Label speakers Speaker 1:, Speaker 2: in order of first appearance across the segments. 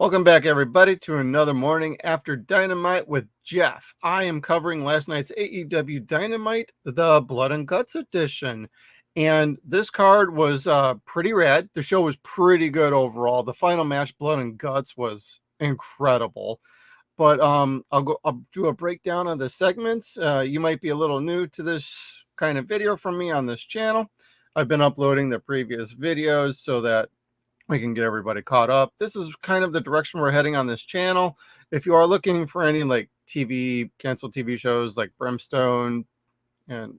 Speaker 1: Welcome back, everybody, to another morning after Dynamite with Jeff. I am covering last night's AEW Dynamite, the Blood and Guts edition. And this card was pretty rad. The show was pretty good overall. The final match, Blood and Guts, was incredible. But I'll do a breakdown of the segments. You might be a little new to this kind of video from me on this channel. I've been uploading the previous videos so that we can get everybody caught up. This is kind of the direction we're heading on this channel. If you are looking for any like canceled TV shows like Brimstone and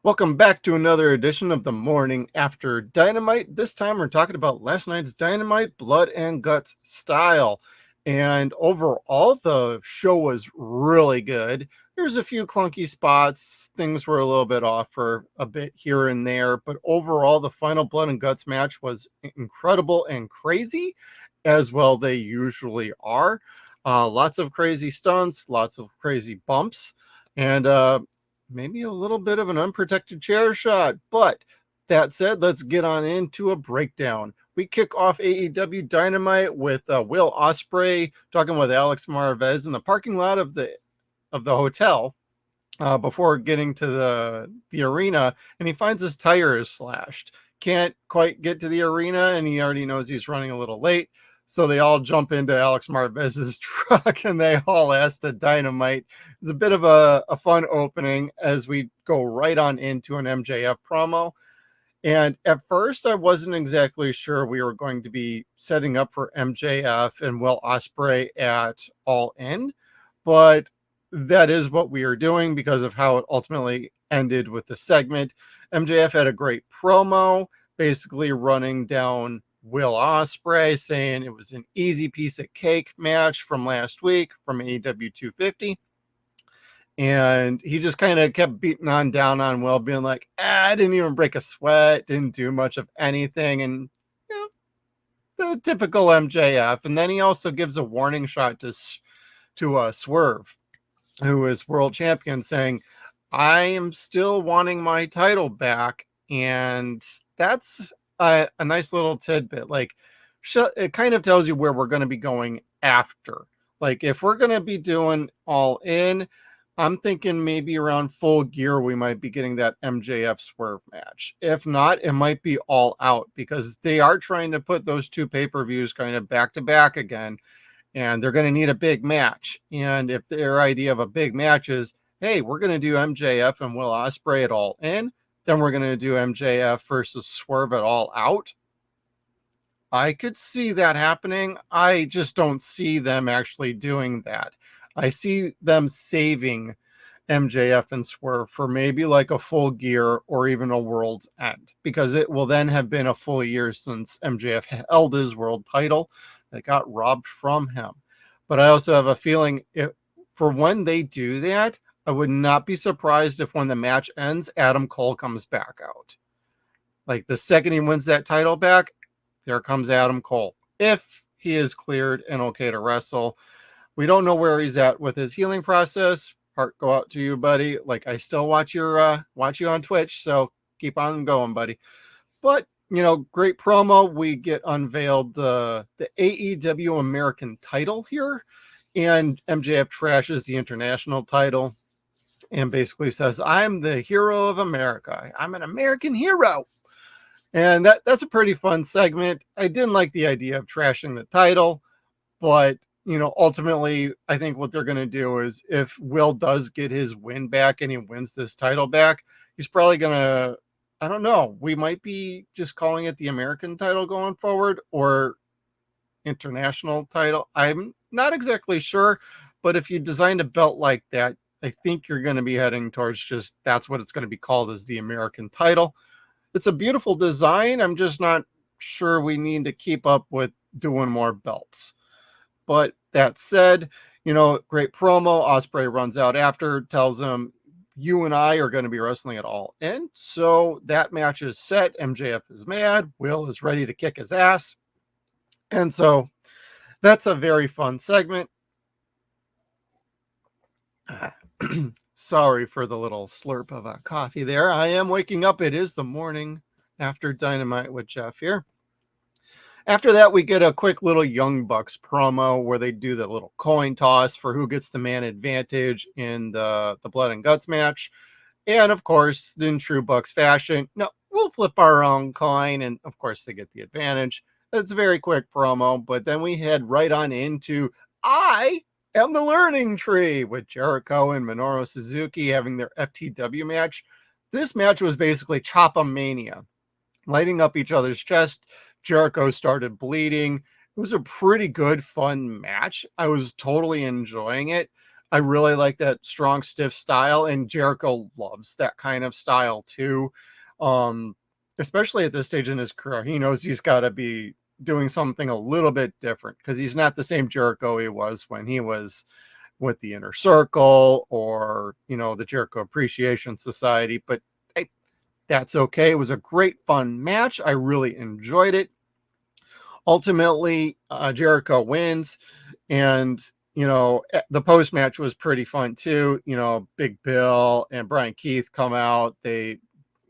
Speaker 1: welcome back to another edition of the morning after Dynamite. This time we're talking about last night's Dynamite Blood and Guts style. And overall, the show was really good. There's a few clunky spots. Things were a little bit off for a bit here and there. But overall, the final Blood and Guts match was incredible and crazy, as well they usually are. Lots of crazy stunts, lots of crazy bumps, and maybe a little bit of an unprotected chair shot. But that said, let's get on into a breakdown. We kick off AEW Dynamite with Will Ospreay talking with Alex Marvez in the parking lot of the hotel before getting to the arena, and he finds his tire is slashed. Can't quite get to the arena, and he already knows he's running a little late. So they all jump into Alex Marvez's truck, and they all ask to Dynamite. It's a bit of a fun opening as we go right on into an MJF promo. And at first, I wasn't exactly sure we were going to be setting up for MJF and Will Ospreay at All In, but that is what we are doing because of how it ultimately ended with the segment. MJF had a great promo, basically running down Will Ospreay, saying it was an easy piece of cake match from last week from AEW 250. And he just kind of kept beating on down on Will, being like, I didn't even break a sweat, didn't do much of anything. And, you know, the typical MJF. And then he also gives a warning shot to Swerve, who is world champion, saying, I am still wanting my title back. And that's a nice little tidbit. Like, it kind of tells you where we're going to be going after. Like, if we're going to be doing All In, I'm thinking maybe around Full Gear, we might be getting that MJF Swerve match. If not, it might be All Out because they are trying to put those two pay-per-views kind of back to back again. And they're going to need a big match. And if their idea of a big match is, hey, we're going to do MJF and Will Ospreay at All In, then we're going to do MJF versus Swerve at All Out. I could see that happening. I just don't see them actually doing that. I see them saving MJF and Swerve for maybe like a Full Gear or even a World's End, because it will then have been a full year since MJF held his world title that got robbed from him. But I also have a feeling for when they do that, I would not be surprised if when the match ends, Adam Cole comes back out. Like the second he wins that title back, there comes Adam Cole. If he is cleared and okay to wrestle. We don't know where he's at with his healing process. Heart go out to you, buddy. Like, I still watch you on Twitch, so keep on going, buddy. But, you know, great promo. We get unveiled the AEW American title here, and MJF trashes the international title and basically says, I'm the hero of America. I'm an American hero. And that's a pretty fun segment. I didn't like the idea of trashing the title, but you know, ultimately, I think what they're going to do is if Will does get his win back and he wins this title back, he's probably going to, I don't know, we might be just calling it the American title going forward or international title. I'm not exactly sure, but if you designed a belt like that, I think you're going to be heading towards just that's what it's going to be called as the American title. It's a beautiful design. I'm just not sure we need to keep up with doing more belts. But that said, you know, great promo. Ospreay runs out after, tells him, you and I are going to be wrestling at All In. So that match is set. MJF is mad. Will is ready to kick his ass. And so that's a very fun segment. Sorry for the little slurp of a coffee there. I am waking up. It is the morning after Dynamite with Jeff here. After that, we get a quick little Young Bucks promo where they do the little coin toss for who gets the man advantage in the Blood and Guts match. And of course, in true Bucks fashion, no, we'll flip our own coin. And of course, they get the advantage. It's a very quick promo, but then we head right on into I am the Learning Tree with Jericho and Minoru Suzuki having their FTW match. This match was basically Chop-A-Mania, lighting up each other's chest. Jericho started bleeding. It was a pretty good, fun match. I was totally enjoying it. I really like that strong, stiff style, and Jericho loves that kind of style too. Especially at this stage in his career, he knows he's got to be doing something a little bit different because he's not the same Jericho he was when he was with the Inner Circle or, the Jericho Appreciation Society. But hey, that's okay. It was a great, fun match. I really enjoyed it. Ultimately, Jericho wins, and the post match was pretty fun too. Big Bill and Brian Keith come out. They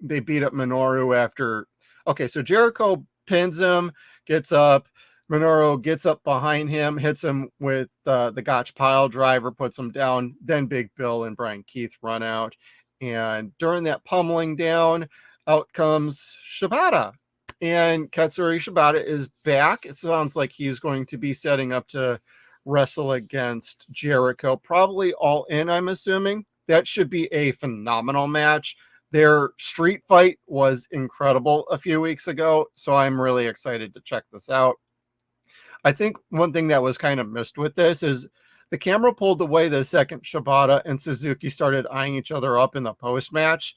Speaker 1: beat up Minoru after. Okay, so Jericho pins him, gets up. Minoru gets up behind him, hits him with the Gotch pile driver, puts him down. Then Big Bill and Brian Keith run out, and during that pummeling down, out comes Shibata. And Katsuri Shibata is back. It sounds like he's going to be setting up to wrestle against Jericho, probably All In, I'm assuming. That should be a phenomenal match. Their street fight was incredible a few weeks ago, so I'm really excited to check this out. I think one thing that was kind of missed with this is the camera pulled away the second Shibata and Suzuki started eyeing each other up in the post match.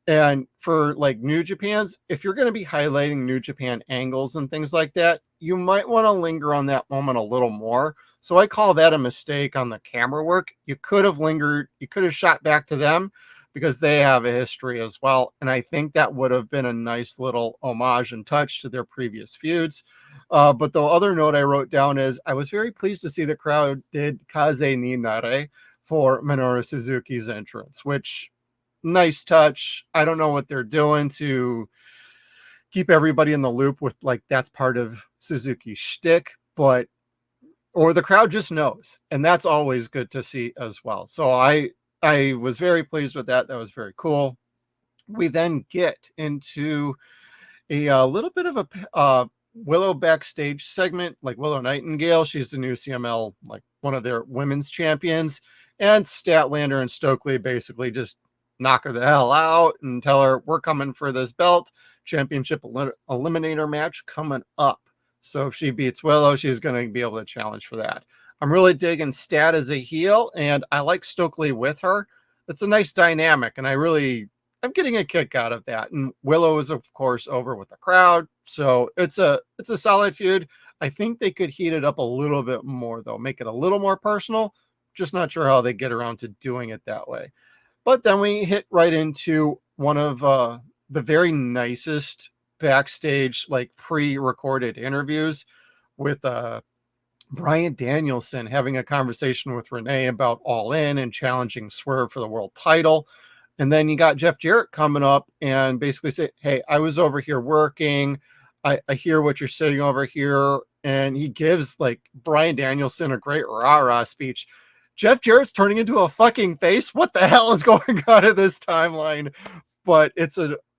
Speaker 1: And for like New Japan's, if you're going to be highlighting New Japan angles and things like that, you might want to linger on that moment a little more. So I call that a mistake on the camera work. You could have lingered, you could have shot back to them because they have a history as well. And I think that would have been a nice little homage and touch to their previous feuds. But the other note I wrote down is I was very pleased to see the crowd did Kaze ni Nare for Minoru Suzuki's entrance, which nice touch. I don't know what they're doing to keep everybody in the loop with like that's part of Suzuki's shtick, or the crowd just knows, and that's always good to see as well. So I was very pleased with that. That was very cool. We then get into a little bit of a Willow backstage segment, like Willow Nightingale. She's the new CML, like one of their women's champions, and Statlander and Stokely basically just knock her the hell out and tell her we're coming for this belt. Championship eliminator match coming up. So if she beats Willow, she's going to be able to challenge for that. I'm really digging Stat as a heel, and I like Stokely with her. It's a nice dynamic, and I'm getting a kick out of that. And Willow is, of course, over with the crowd. So it's a solid feud. I think they could heat it up a little bit more, though, make it a little more personal. Just not sure how they get around to doing it that way. But then we hit right into one of the very nicest backstage, like pre-recorded interviews with Bryan Danielson having a conversation with Renee about All In and challenging Swerve for the world title. And then you got Jeff Jarrett coming up and basically say, hey, I was over here working. I hear what you're saying over here. And he gives like Bryan Danielson a great rah-rah speech. Jeff Jarrett's turning into a fucking face. What the hell is going on in this timeline? But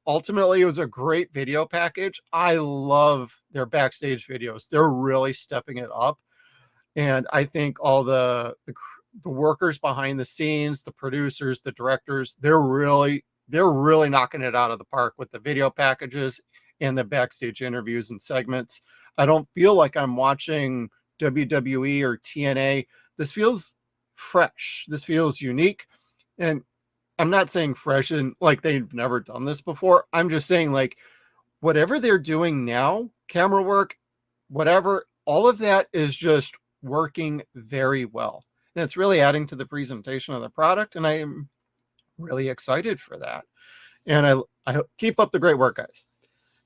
Speaker 1: ultimately, it was a great video package. I love their backstage videos. They're really stepping it up. And I think all the workers behind the scenes, the producers, the directors, they're really knocking it out of the park with the video packages and the backstage interviews and segments. I don't feel like I'm watching WWE or TNA. This feels fresh. This feels unique. And I'm not saying fresh and like they've never done this before. I'm just saying like whatever they're doing now, camera work, whatever, all of that is just working very well. And it's really adding to the presentation of the product. And I am really excited for that. And I keep up the great work, guys.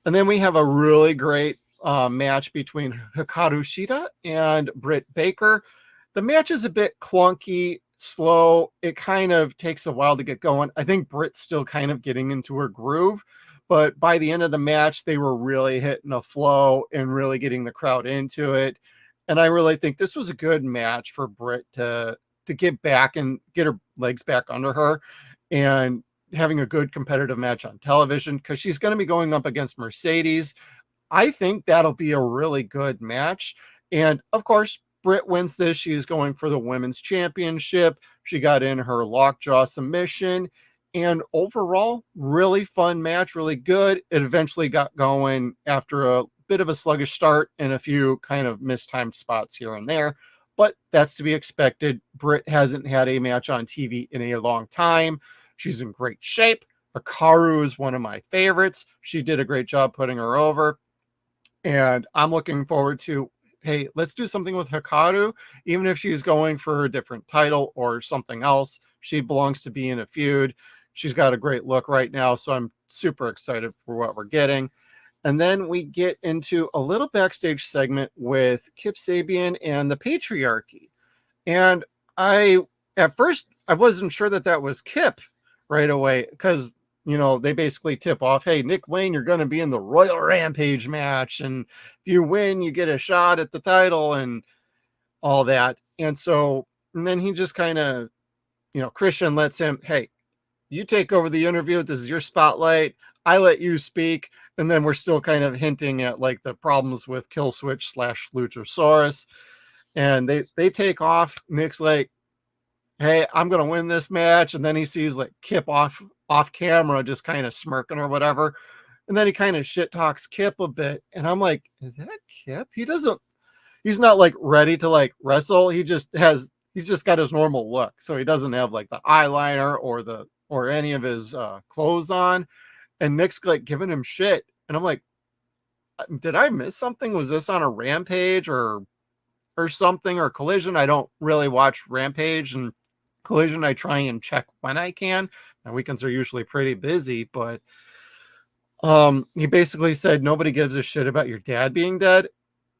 Speaker 1: And then we have a really great match between Hikaru Shida and Britt Baker. The match is a bit clunky, slow. It kind of takes a while to get going. I think Britt's still kind of getting into her groove, but by the end of the match, they were really hitting a flow and really getting the crowd into it. And I really think this was a good match for Britt to get back and get her legs back under her and having a good competitive match on television, because she's going to be going up against Mercedes. I think that'll be a really good match. And of course, Britt wins this. She's going for the women's championship. She got in her lockjaw submission. And overall, really fun match, really good. It eventually got going after a bit of a sluggish start and a few kind of mistimed spots here and there. But that's to be expected. Britt hasn't had a match on TV in a long time. She's in great shape. Hikaru is one of my favorites. She did a great job putting her over. And I'm looking forward to, hey, let's do something with Hikaru, even if she's going for a different title or something else. She belongs to be in a feud. She's got a great look right now, so I'm super excited for what we're getting. And then we get into a little backstage segment with Kip Sabian and the Patriarchy. And at first, I wasn't sure that was Kip right away, because they basically tip off, hey, Nick Wayne, you're going to be in the Royal Rampage match. And if you win, you get a shot at the title and all that. And then he just kind of, Christian lets him, hey, you take over the interview. This is your spotlight. I let you speak. And then we're still kind of hinting at like the problems with Killswitch / Luchasaurus. And they take off. Nick's like, hey, I'm going to win this match. And then he sees like Kip off camera, just kind of smirking or whatever. And then he kind of shit talks Kip a bit. And I'm like, is that Kip? He's not like ready to like wrestle. He's just got his normal look. So he doesn't have like the eyeliner or any of his clothes on. And Nick's like giving him shit. And I'm like, did I miss something? Was this on a Rampage or something, or Collision? I don't really watch Rampage, and Collision I try and check when I can. My weekends are usually pretty busy, but he basically said nobody gives a shit about your dad being dead.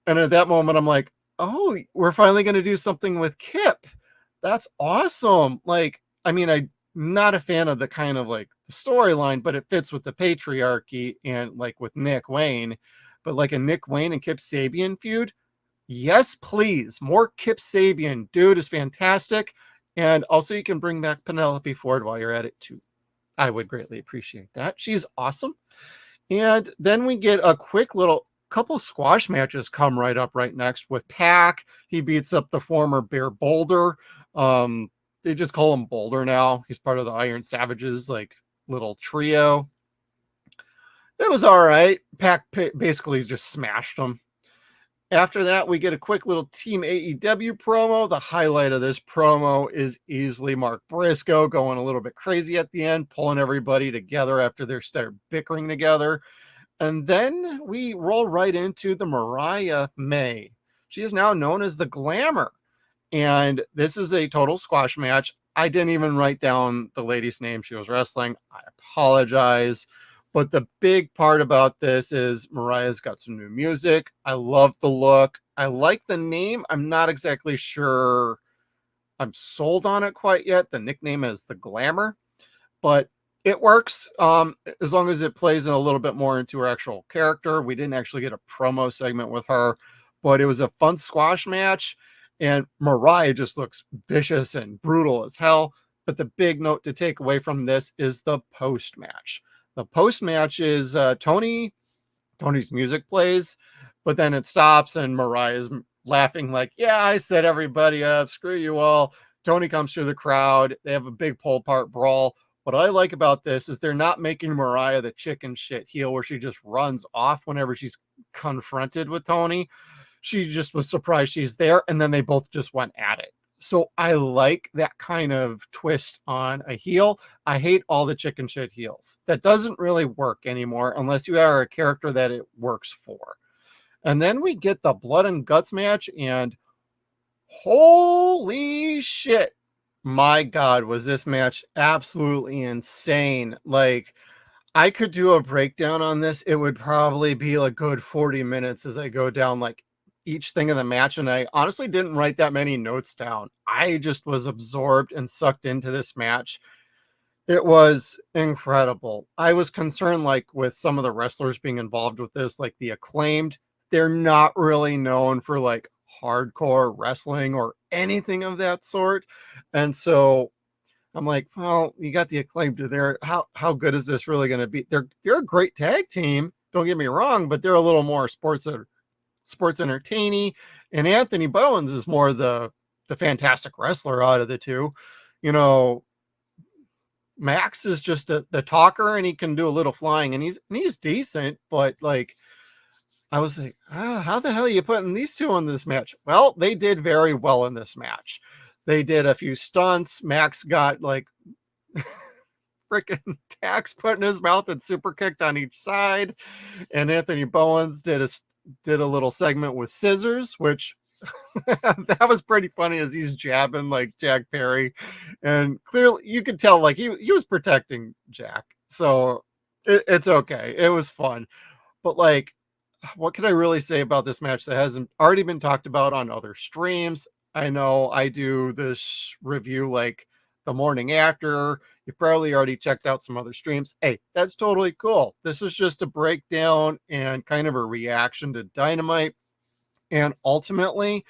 Speaker 1: And at that moment I'm like, oh, we're finally going to do something with Kip. That's awesome. Like, I mean, I'm not a fan of the kind of like the storyline, but it fits with the Patriarchy and like with Nick Wayne. But like a Nick Wayne and Kip Sabian feud, yes, please. More Kip Sabian. Dude is fantastic. And also you can bring back Penelope Ford while you're at it too. I would greatly appreciate that. She's awesome. And then we get a quick little couple squash matches come right up right next with Pac. He beats up the former Bear Boulder. They just call him Boulder now. He's part of the Iron Savages, like little trio. It was all right. Pac basically just smashed him. After that, we get a quick little Team AEW promo. The highlight of this promo is easily Mark Briscoe going a little bit crazy at the end, pulling everybody together after they start bickering together. And then we roll right into the Mariah May. She is now known as the Glamour. And this is a total squash match. I didn't even write down the lady's name she was wrestling. I apologize. But the big part about this is Mariah's got some new music. I love the look. I like the name. I'm not exactly sure I'm sold on it quite yet. The nickname is the Glamour, but it works as long as it plays in a little bit more into her actual character. We didn't actually get a promo segment with her, but it was a fun squash match. And Mariah just looks vicious and brutal as hell. But the big note to take away from this is the post match. The post match is Tony's music plays, but then it stops and Mariah's laughing like, yeah, I set everybody up. Screw you all. Tony comes through the crowd. They have a big pole part brawl. What I like about this is they're not making Mariah the chicken shit heel where she just runs off whenever she's confronted with Tony. She just was surprised she's there, and then they both just went at it. So I like that kind of twist on a heel. I hate all the chicken shit heels. That doesn't really work anymore unless you are a character that it works for. And then we get the blood and guts match, and holy shit. My God, was this match absolutely insane. Like, I could do a breakdown on this. It would probably be a good 40 minutes as I go down like each thing in the match. And I honestly didn't write that many notes down. I just was absorbed and sucked into this match. It was incredible. I was concerned, like, with some of the wrestlers being involved with this, like the Acclaimed. They're not really known for like hardcore wrestling or anything of that sort. And so I'm like, well, you got the Acclaimed to there. How good is this really going to be? They're a great tag team. Don't get me wrong, but they're a little more sports entertaining. And Anthony Bowens is more the fantastic wrestler out of the two. You know, Max is just the talker, and he can do a little flying, and he's decent, but like I was like, how the hell are you putting these two in this match? Well, they did very well in this match. They did a few stunts. Max got like freaking tacks put in his mouth and super kicked on each side, and Anthony Bowens did a little segment with scissors, which that was pretty funny as he's jabbing like Jack Perry, and clearly you could tell like he was protecting Jack, so it's okay. It was fun, but like, what can I really say about this match that hasn't already been talked about on other streams? I know I do this review like the morning after. You probably already checked out some other streams. Hey, that's totally cool. This is just a breakdown and kind of a reaction to Dynamite. And ultimately,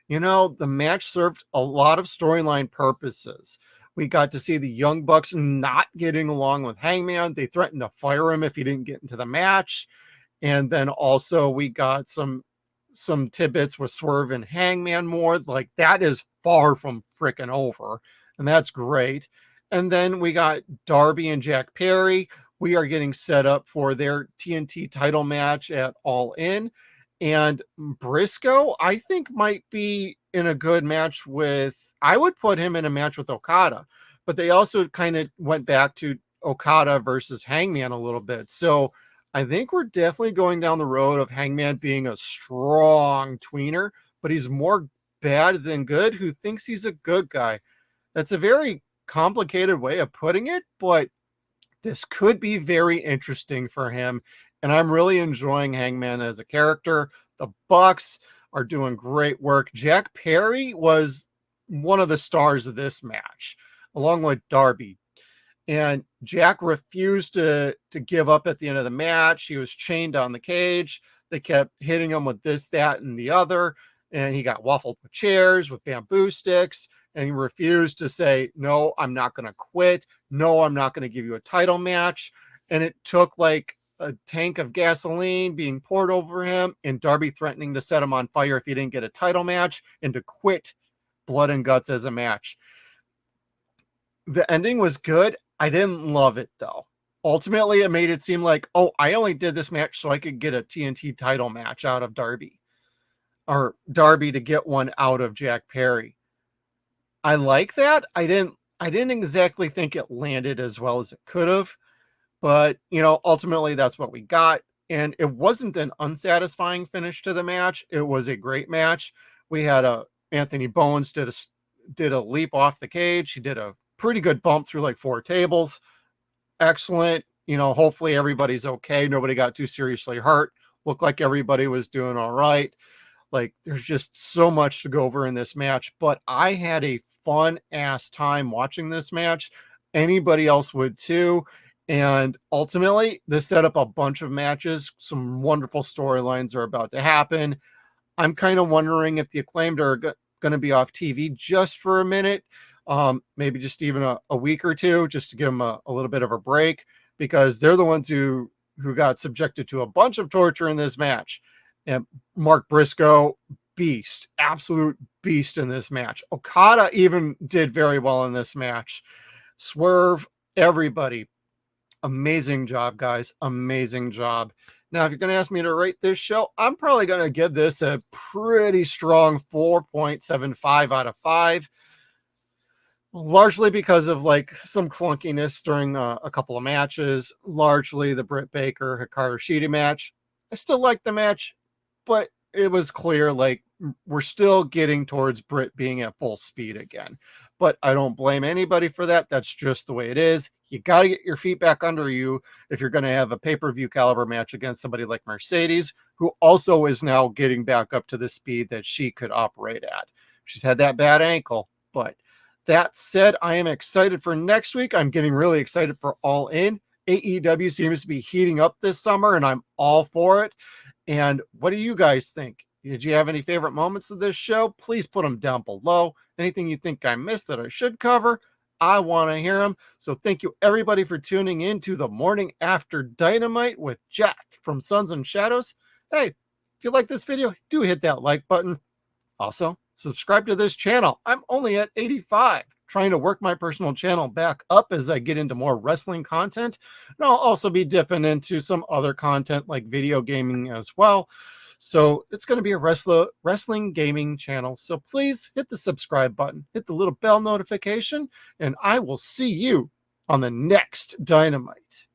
Speaker 1: the match served a lot of storyline purposes. We got to see the Young Bucks not getting along with Hangman. They threatened to fire him if he didn't get into the match. And then also we got some tidbits with Swerve and Hangman more. Like, that is far from freaking over. And that's great. And then we got Darby and Jack Perry. We are getting set up for their TNT title match at All In. And Briscoe, I think, might be in a good match with, I would put him in a match with Okada, but they also kind of went back to Okada versus Hangman a little bit. So I think we're definitely going down the road of Hangman being a strong tweener, but he's more bad than good who thinks he's a good guy. That's a very complicated way of putting it, but this could be very interesting for him. And I'm really enjoying Hangman as a character. The Bucks are doing great work. Jack Perry was one of the stars of this match, along with Darby. And Jack refused to give up at the end of the match. He was chained on the cage. They kept hitting him with this, that, and the other. And he got waffled with chairs, with bamboo sticks. And he refused to say, no, I'm not going to quit. No, I'm not going to give you a title match. And it took like a tank of gasoline being poured over him, and Darby threatening to set him on fire if he didn't get a title match, and to quit Blood and Guts as a match. The ending was good. I didn't love it though. Ultimately, it made it seem like, oh, I only did this match so I could get a TNT title match out of Darby, or Darby to get one out of Jack Perry. I like that. I didn't exactly think it landed as well as it could have, but ultimately that's what we got. And it wasn't an unsatisfying finish to the match. It was a great match. We had Anthony Bowens did a leap off the cage. He did a pretty good bump through like 4 tables. Excellent. Hopefully everybody's okay. Nobody got too seriously hurt. Looked like everybody was doing all right. Like, there's just so much to go over in this match, but I had a fun ass time watching this match. Anybody else would too. And ultimately, this set up a bunch of matches. Some wonderful storylines are about to happen. I'm kind of wondering if the Acclaimed are going to be off TV just for a minute, maybe just even a week or two, just to give them a little bit of a break, because they're the ones who got subjected to a bunch of torture in this match. And Mark Briscoe, beast, absolute beast in this match. Okada even did very well in this match. Swerve, everybody. Amazing job, guys. Amazing job. Now, if you're going to ask me to rate this show, I'm probably going to give this a pretty strong 4.75 out of 5. Largely because of like some clunkiness during a couple of matches, largely the Britt Baker Hikaru Shida match. I still like the match, but it was clear like we're still getting towards Britt being at full speed again. But I don't blame anybody for that. That's just the way it is. You got to get your feet back under you if you're going to have a pay-per-view caliber match against somebody like Mercedes, who also is now getting back up to the speed that she could operate at. She's had that bad ankle, but That said, I am excited for next week. I'm getting really excited for All In. AEW seems to be heating up this summer, and I'm all for it. And what do you guys think? Did you have any favorite moments of this show? Please put them down below. Anything you think I missed that I should cover, I want to hear them. So thank you everybody for tuning in to the morning after Dynamite with Jeff from Suns and Shadows. Hey, if you like this video, do hit that like button. Also, subscribe to this channel. I'm only at 85, trying to work my personal channel back up as I get into more wrestling content. And I'll also be dipping into some other content like video gaming as well. So it's going to be a wrestling gaming channel. So please hit the subscribe button, hit the little bell notification, and I will see you on the next Dynamite.